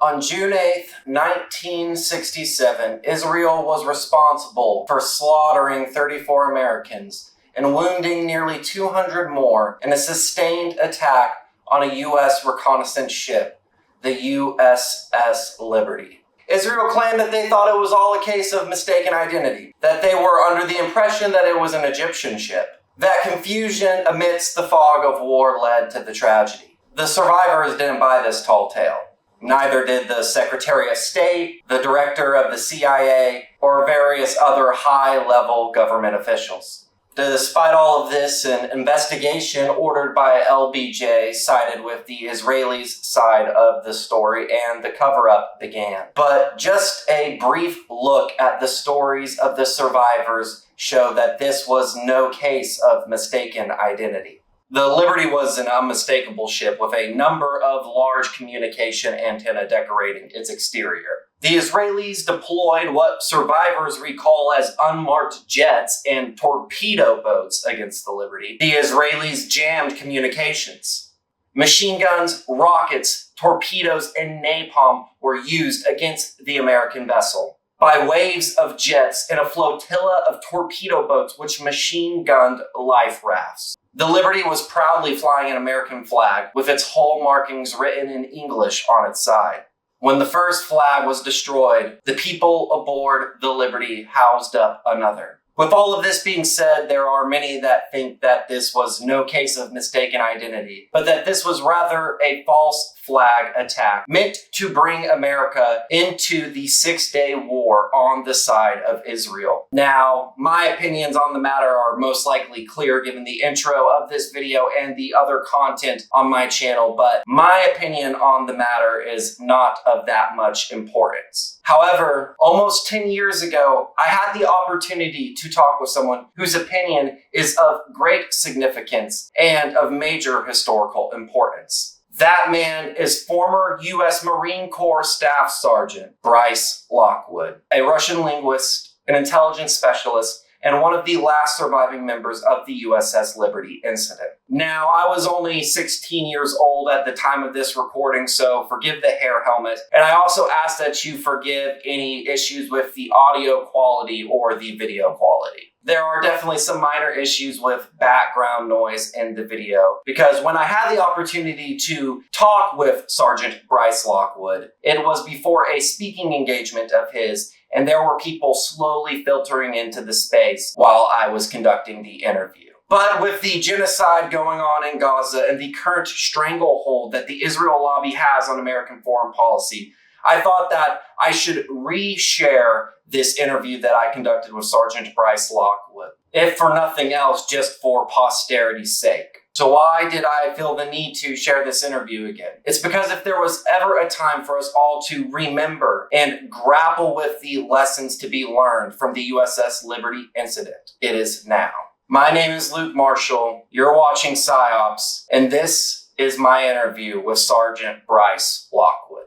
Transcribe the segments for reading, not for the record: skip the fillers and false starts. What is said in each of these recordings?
On June 8, 1967, Israel was responsible for slaughtering 34 Americans and wounding nearly 200 more in a sustained attack on a U.S. reconnaissance ship, the USS Liberty. Israel claimed that they thought it was all a case of mistaken identity, that they were under the impression that it was an Egyptian ship. That confusion amidst the fog of war led to the tragedy. The survivors didn't buy this tall tale. Neither did the Secretary of State, the director of the CIA, or various other high-level government officials. Despite all of this, an investigation ordered by LBJ sided with the Israelis' side of the story, and the cover-up began. But just a brief look at the stories of the survivors show that this was no case of mistaken identity. The Liberty was an unmistakable ship with a number of large communication antenna decorating its exterior. The Israelis deployed what survivors recall as unmarked jets and torpedo boats against the Liberty. The Israelis jammed communications. Machine guns, rockets, torpedoes, and napalm were used against the American vessel by waves of jets and a flotilla of torpedo boats which machine-gunned life rafts. The Liberty was proudly flying an American flag with its hull markings written in English on its side. When the first flag was destroyed, the people aboard the Liberty housed up another. With all of this being said, there are many that think that this was no case of mistaken identity, but that this was rather a false flag attack meant to bring America into the 6-day war on the side of Israel. Now, my opinions on the matter are most likely clear given the intro of this video and the other content on my channel, but my opinion on the matter is not of that much importance. However, almost 10 years ago, I had the opportunity to talk with someone whose opinion is of great significance and of major historical importance. That man is former U.S. Marine Corps Staff Sergeant Bryce Lockwood, a Russian linguist, an intelligence specialist, and one of the last surviving members of the USS Liberty incident. Now, I was only 16 years old at the time of this recording, so forgive the hair helmet. And I also ask that you forgive any issues with the audio quality or the video quality. There are definitely some minor issues with background noise in the video, because when I had the opportunity to talk with Sergeant Bryce Lockwood, it was before a speaking engagement of his, and there were people slowly filtering into the space while I was conducting the interview. But with the genocide going on in Gaza and the current stranglehold that the Israel lobby has on American foreign policy, I thought that I should re-share this interview that I conducted with Sergeant Bryce Lockwood, if for nothing else, just for posterity's sake. So why did I feel the need to share this interview again? It's because if there was ever a time for us all to remember and grapple with the lessons to be learned from the USS Liberty incident, it is now. My name is Luke Marshall, you're watching PsyOps, and this is my interview with Sergeant Bryce Lockwood.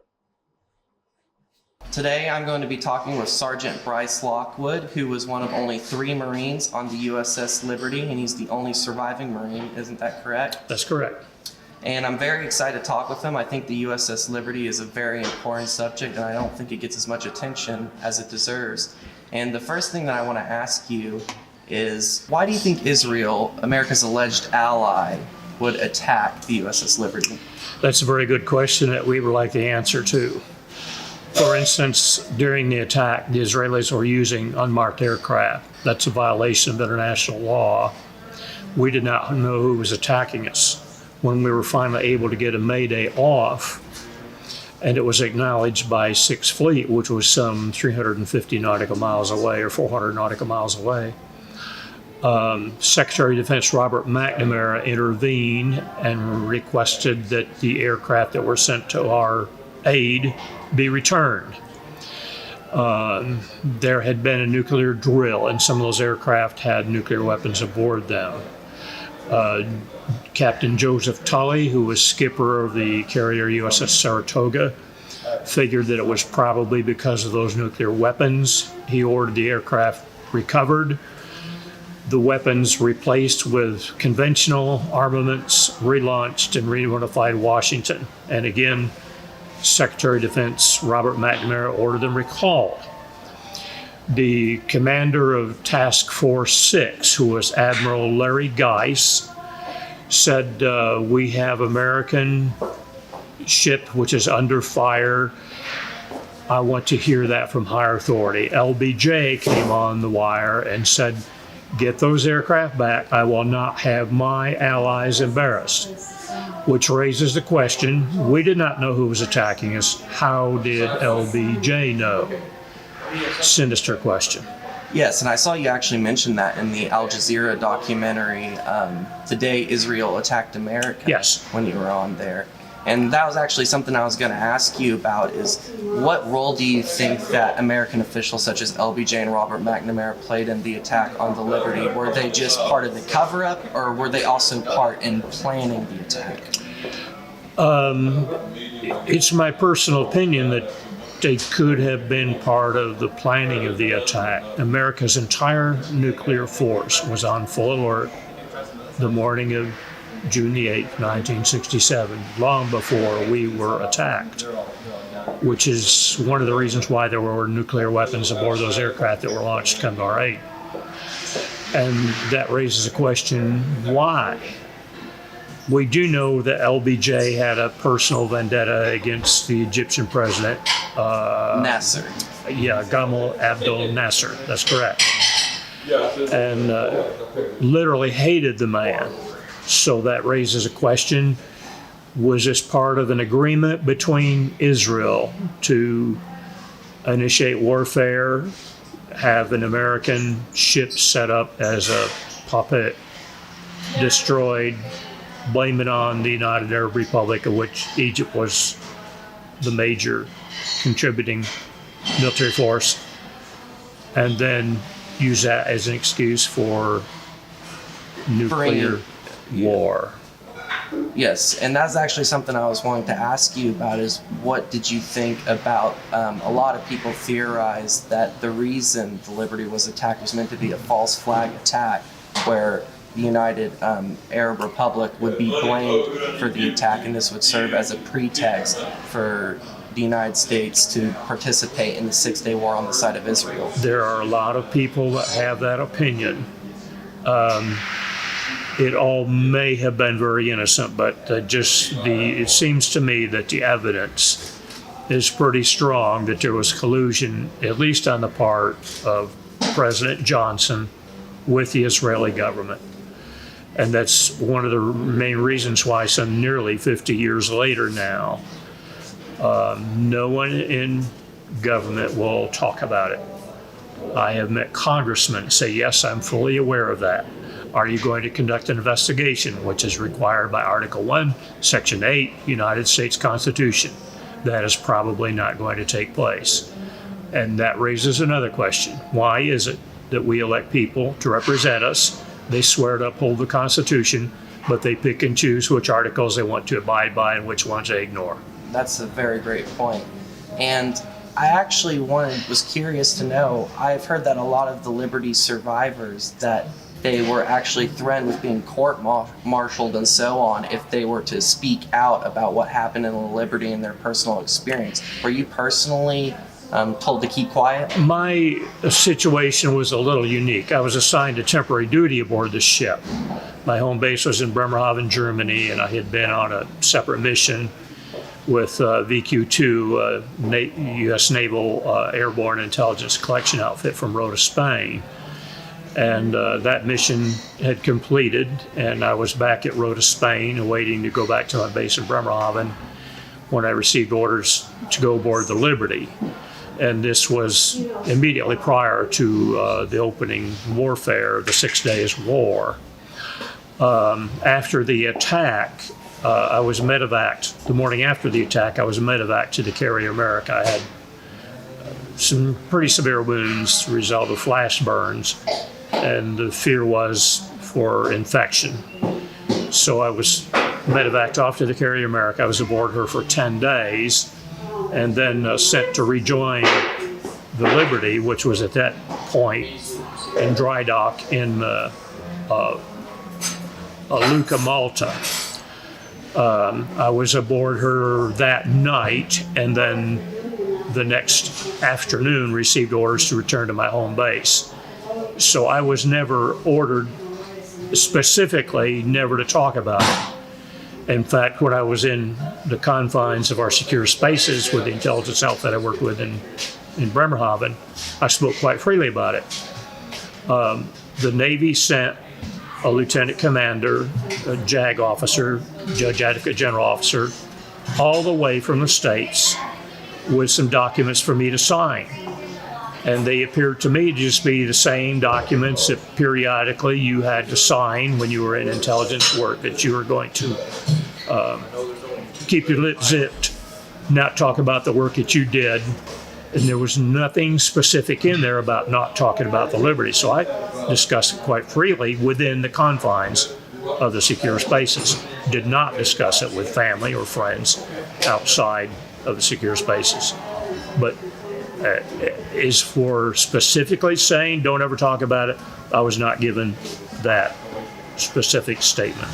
Today I'm going to be talking with Sergeant Bryce Lockwood, who was one of only 3 Marines on the USS Liberty, and he's the only surviving Marine, isn't that correct? That's correct. And I'm very excited to talk with him. I think the USS Liberty is a very important subject, and I don't think it gets as much attention as it deserves. And the first thing that I want to ask you is, why do you think Israel, America's alleged ally, would attack the USS Liberty? That's a very good question that we would like the answer to. For instance, during the attack, the Israelis were using unmarked aircraft. That's a violation of international law. We did not know who was attacking us. When we were finally able to get a Mayday off, and it was acknowledged by 6th Fleet, which was some 350 nautical miles away or 400 nautical miles away, Secretary of Defense Robert McNamara intervened and requested that the aircraft that were sent to our aid be returned. There had been a nuclear drill, and some of those aircraft had nuclear weapons aboard them. Captain Joseph Tully, who was skipper of the carrier USS Saratoga, figured that it was probably because of those nuclear weapons. He ordered the aircraft recovered, the weapons replaced with conventional armaments, relaunched, and reunified Washington. And again, Secretary of Defense Robert McNamara ordered them recalled. The commander of Task Force 6, who was Admiral Larry Geis, said, we have American ship which is under fire. I want to hear that from higher authority. LBJ came on the wire and said, get those aircraft back. I will not have my allies embarrassed. Which raises the question, we did not know who was attacking us. How did LBJ know? Sinister question. Yes, and I saw you actually mention that in the Al Jazeera documentary, The Day Israel Attacked America. Yes. When you were on there. And that was actually something I was going to ask you about, is what role do you think that American officials such as LBJ and Robert McNamara played in the attack on the Liberty? Were they just part of the cover-up, or were they also part in planning the attack? It's my personal opinion that they could have been part of the planning of the attack. America's entire nuclear force was on full alert the morning of June the 8th, 1967, long before we were attacked, which is one of the reasons why there were nuclear weapons aboard those aircraft that were launched come our aid. And that raises a question, why? We do know that LBJ had a personal vendetta against the Egyptian president. Nasser. Yeah, Gamal Abdel Nasser, that's correct. And literally hated the man. So that raises a question, was this part of an agreement between Israel to initiate warfare, have an American ship set up as a puppet, destroyed, blame it on the United Arab Republic, of which Egypt was the major contributing military force, and then use that as an excuse for nuclear war? Yes, and that's actually something I was wanting to ask you about, is what did you think about, a lot of people theorized that the reason the Liberty was attacked was meant to be a false flag attack, where the United Arab Republic would be blamed for the attack, and this would serve as a pretext for the United States to participate in the Six-Day War on the side of Israel. There are a lot of people that have that opinion. It all may have been very innocent, but it seems to me that the evidence is pretty strong that there was collusion, at least on the part of President Johnson with the Israeli government. And that's one of the main reasons why some nearly 50 years later now, no one in government will talk about it. I have met congressmen say, yes, I'm fully aware of that. Are you going to conduct an investigation, which is required by Article 1, Section 8, United States Constitution? That is probably not going to take place. And that raises another question. Why is it that we elect people to represent us? They swear to uphold the Constitution, but they pick and choose which articles they want to abide by and which ones they ignore. That's a very great point. And I actually was curious to know, I've heard that a lot of the Liberty survivors, that they were actually threatened with being court-martialed and so on if they were to speak out about what happened in the Liberty and their personal experience. Were you personally told to keep quiet? My situation was a little unique. I was assigned to temporary duty aboard the ship. My home base was in Bremerhaven, Germany, and I had been on a separate mission with VQ-2, U.S. Naval Airborne Intelligence Collection Outfit from Rota, Spain. And that mission had completed, and I was back at Rota, Spain, waiting to go back to my base in Bremerhaven when I received orders to go aboard the Liberty. And this was immediately prior to the opening warfare of the 6 Days War. After the attack, I was medevaced. The morning after the attack, I was medevaced to the Carrier America. I had some pretty severe wounds as a result of flash burns, and the fear was for infection. So I was medevaced off to the Carrier America. I was aboard her for 10 days, and then sent to rejoin the Liberty, which was at that point in dry dock in Lucca, Malta. I was aboard her that night, and then the next afternoon received orders to return to my home base. So I was never ordered specifically never to talk about it. In fact, when I was in the confines of our secure spaces with the intelligence outfit I worked with in Bremerhaven, I spoke quite freely about it. The Navy sent a lieutenant commander, a JAG officer, Judge Advocate General officer, all the way from the States with some documents for me to sign. And they appeared to me to just be the same documents that periodically you had to sign when you were in intelligence work, that you were going to keep your lips zipped, not talk about the work that you did. And there was nothing specific in there about not talking about the Liberty. So I discussed it quite freely within the confines of the secure spaces. Did not discuss it with family or friends outside of the secure spaces. But as for specifically saying don't ever talk about it, I was not given that specific statement.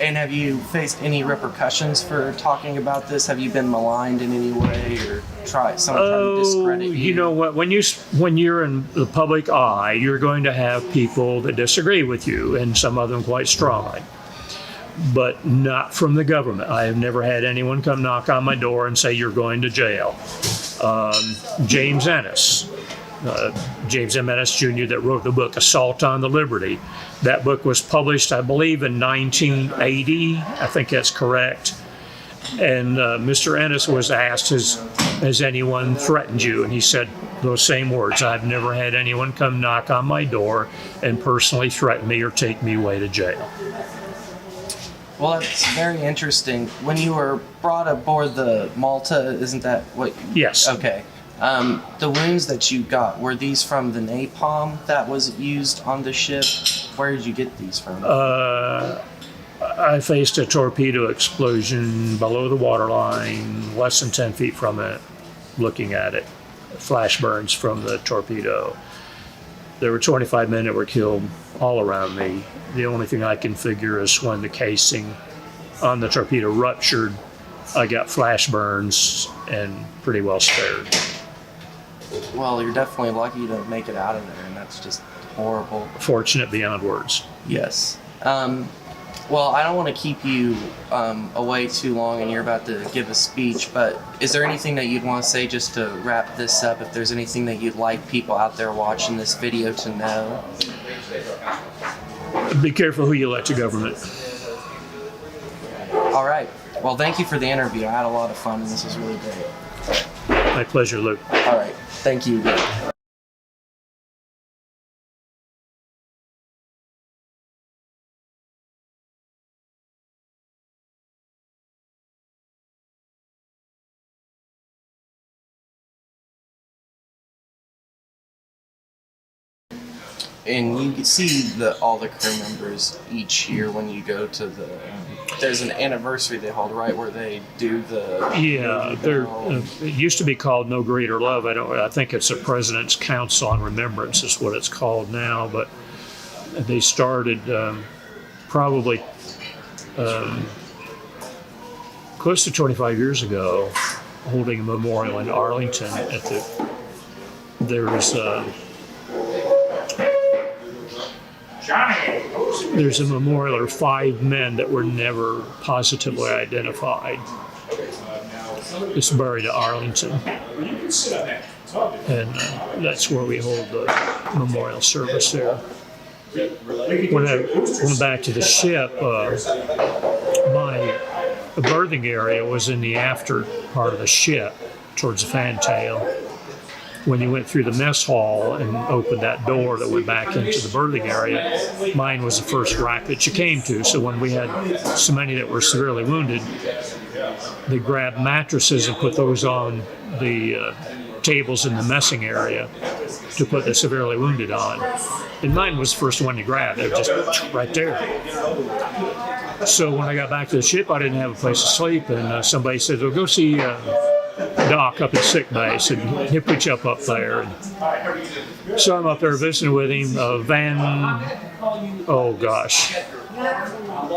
And have you faced any repercussions for talking about this? Have you been maligned in any way, or someone trying to discredit you? You know what? When you're in the public eye, you're going to have people that disagree with you, and some of them quite strongly. But not from the government. I have never had anyone come knock on my door and say you're going to jail. James Ennis, James M. Ennis Jr., that wrote the book Assault on the Liberty. That book was published, I believe, in 1980. I think that's correct. And Mr. Ennis was asked, has anyone threatened you? And he said those same words. I've never had anyone come knock on my door and personally threaten me or take me away to jail. Well, that's very interesting. When you were brought aboard the Malta, isn't that what? Yes. Okay. The wounds that you got, were these from the napalm that was used on the ship? Where did you get these from? I faced a torpedo explosion below the waterline, less than 10 feet from it, looking at it. Flash burns from the torpedo. There were 25 men that were killed all around me. The only thing I can figure is when the casing on the torpedo ruptured, I got flash burns and pretty well spared. Well, you're definitely lucky to make it out of there, and that's just horrible. Fortunate beyond words. Yes. Well, I don't want to keep you away too long, and you're about to give a speech, but is there anything that you'd want to say just to wrap this up? If there's anything that you'd like people out there watching this video to know? Be careful who you let to government. All right. Well, thank you for the interview. I had a lot of fun, and this was really great. My pleasure, Luke. All right. Thank you. And you can see all the crew members each year when you go to the. There's an anniversary they hold, right, where they do the. Yeah, it used to be called No Greater Love. I think it's a President's Council on Remembrance is what it's called now. But they started probably close to 25 years ago, holding a memorial in Arlington. There's a memorial of 5 men that were never positively identified. It's buried at Arlington. And that's where we hold the memorial service there. When I went back to the ship, my berthing area was in the after part of the ship, towards the fantail. When you went through the mess hall and opened that door that went back into the berthing area, mine was the first rack that you came to. So when we had so many that were severely wounded, they grabbed mattresses and put those on the tables in the messing area to put the severely wounded on. And mine was the first one to grab. They were just right there. So when I got back to the ship, I didn't have a place to sleep, and somebody said, well, go see Doc up at sick bay. Said he'll put you up there. And so I'm up there visiting with him.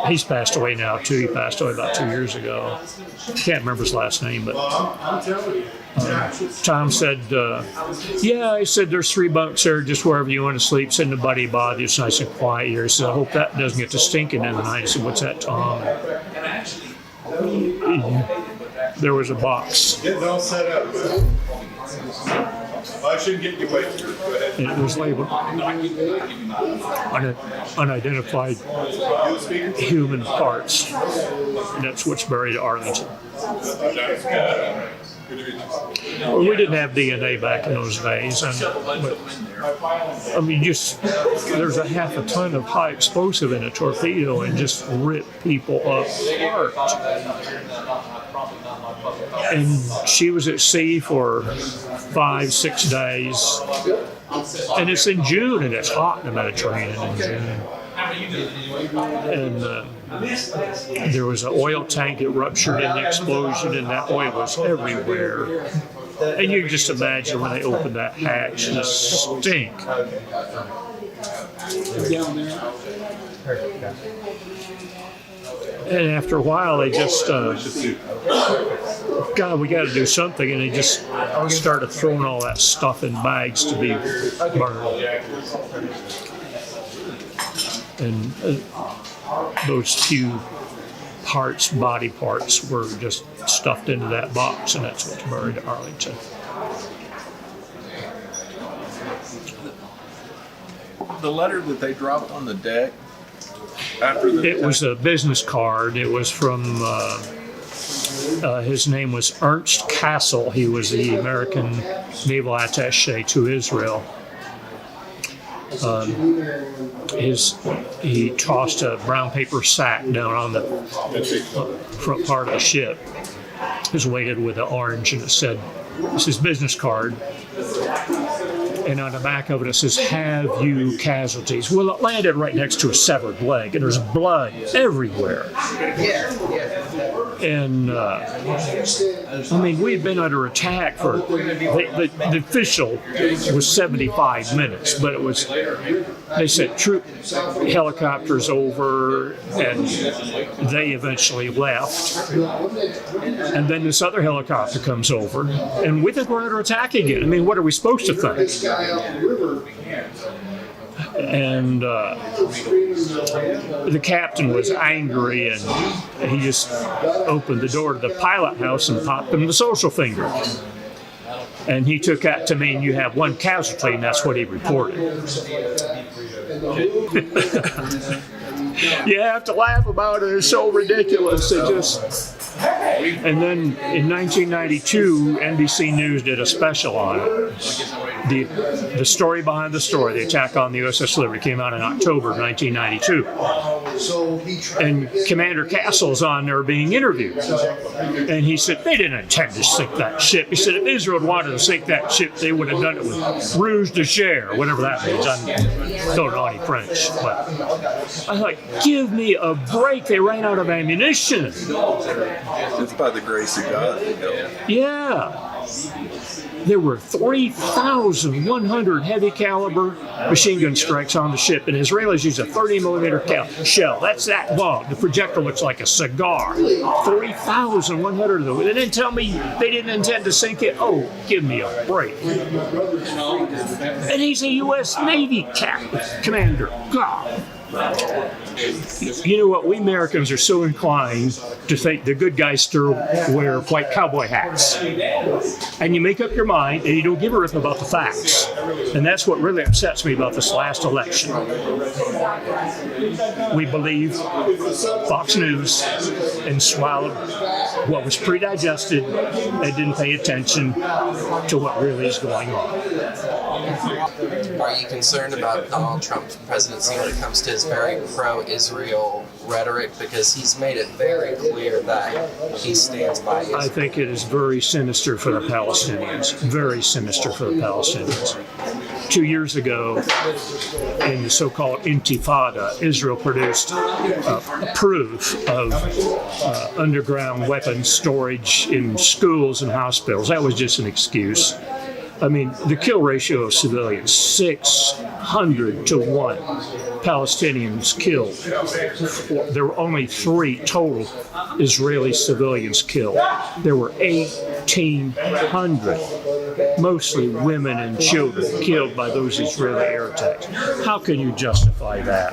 He's passed away now too. He passed away about 2 years ago. Can't remember his last name, but Tom said, yeah, he said, there's 3 bunks there, just wherever you want to sleep. Said nobody bother you. It's nice and quiet here. He said, I hope that doesn't get to stinking in the night. I said, what's that, Tom? There was a box. Getting all set up. I shouldn't get you away. Go ahead. And it was labeled unidentified human parts. And that's what's buried at Arlington. Well, we didn't have DNA back in those days. Just there's a half a ton of high explosive in a torpedo and just rip people apart. And she was at sea for 5-6 days. And it's in June, and it's hot in the Mediterranean in June. And there was an oil tank that ruptured in the explosion, and that oil was everywhere. And you can just imagine when they opened that hatch, the stink. And after a while, they just, God, we got to do something. And they just started throwing all that stuff in bags to be burned. And those few parts, body parts, were just stuffed into that box, and that's what's buried at Arlington. The letter that they dropped on the deck after the It was a business card. It was from, his name was Ernst Cassel. He was the American naval attaché to Israel. He tossed a brown paper sack down on the front part of the ship. It was weighted with an orange, and it said, "This is business card." And on the back of it, it says, "Have you casualties?" Well, it landed right next to a severed leg, and there's blood everywhere. And we had been under attack for the official was 75 minutes, but it was, they said troop helicopters over, and they eventually left. And then this other helicopter comes over, and we think we're under attack again. What are we supposed to think? And the captain was angry, and he just opened the door to the pilot house and popped him the social finger. And he took that to mean you have 1 casualty, and that's what he reported. You have to laugh about it. It's so ridiculous. And then in 1992, NBC News did a special on it. The story behind the story, the attack on the USS Liberty, came out in October 1992. And Commander Castle's on there being interviewed. And he said, they didn't intend to sink that ship. He said, if Israel had wanted to sink that ship, they would have done it with rouge de chair, whatever that means. I don't know any French. But I thought, give me a break. They ran out of ammunition. It's by the grace of God. Yeah. There were 3,100 heavy caliber machine gun strikes on the ship, and Israelis used a 30 millimeter shell. That's that long. The projectile looks like a cigar. 3,100 of them. They didn't tell me they didn't intend to sink it. Oh, give me a break. And he's a U.S. Navy commander. God. You know what? We Americans are so inclined to think the good guys still wear white cowboy hats. And you make up your mind and you don't give a rip about the facts. And that's what really upsets me about this last election. We believe Fox News and swallowed what was pre-digested and didn't pay attention to what really is going on. Are you concerned about Donald Trump's presidency when it comes to his very pro-Israel rhetoric? Because he's made it very clear that he stands by Israel. I think it is very sinister for the Palestinians. Very sinister for the Palestinians. 2 years ago, in the so-called Intifada, Israel produced proof of underground weapons storage in schools and hospitals. That was just an excuse. I mean, the kill ratio of civilians, 600 to 1 Palestinians killed. There were only 3 total Israeli civilians killed. There were 1,800, mostly women and children, killed by those Israeli air attacks. How can you justify that?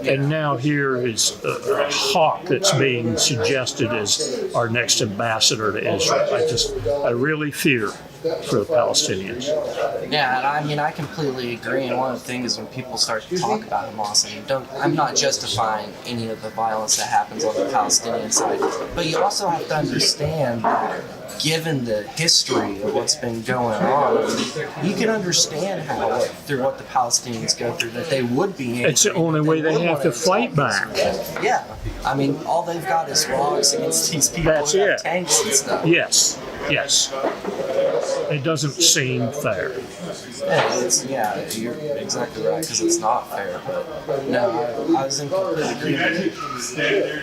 And now here is a hawk that's being suggested as our next ambassador to Israel. I really fear for the Palestinians. Yeah, and I mean, I completely agree. And one of the things is when people start to talk about Hamas, and I'm not justifying any of the violence that happens on the Palestinian side, but you also have to understand that given the history of what's been going on, you can understand how, through what the Palestinians go through, that they would be angry. It's the only way they have to fight back. Yeah. I mean, all they've got is rocks against these people That's who have it. tanks and stuff. Yes. It doesn't seem fair. Yeah, you're exactly right, because it's not fair. But no, I was in complete agreement.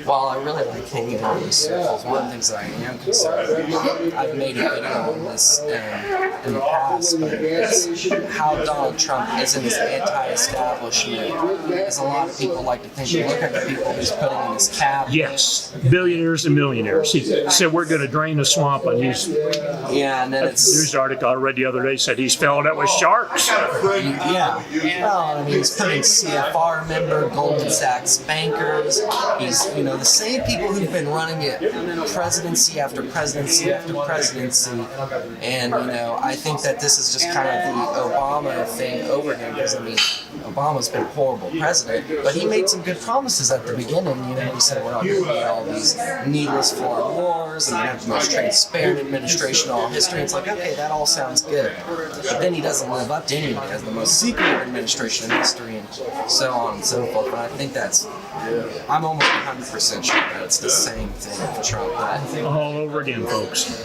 While I really like hanging out in these circles, one of the things that I am concerned about, I've made a video on this in the past, but it's how Donald Trump is in this anti-establishment. As a lot of people like to think, look at the people he's putting in his cabinet. Yes, billionaires and millionaires. He said we're going to drain the swamp, and he's yeah, and then it's news article I read the other day said he's filling it with sharks. yeah. Well, I mean, he's putting CFR member, Goldman Sachs bankers. He's, the same people who've been running it presidency after presidency after presidency. And, I think that this is just kind of the Obama thing over again, because, I mean, Obama's been a horrible president, but he made some good promises at the beginning. He said we're not going to need all these needless foreign wars, and we have the most transparent administration in all history. It's like, okay, that all sounds good. But then he doesn't live up to anything. He has the most secretive administration in history, and so on and so forth. But I think I'm almost 100% sure that it's the same thing with Trump. All over again, folks.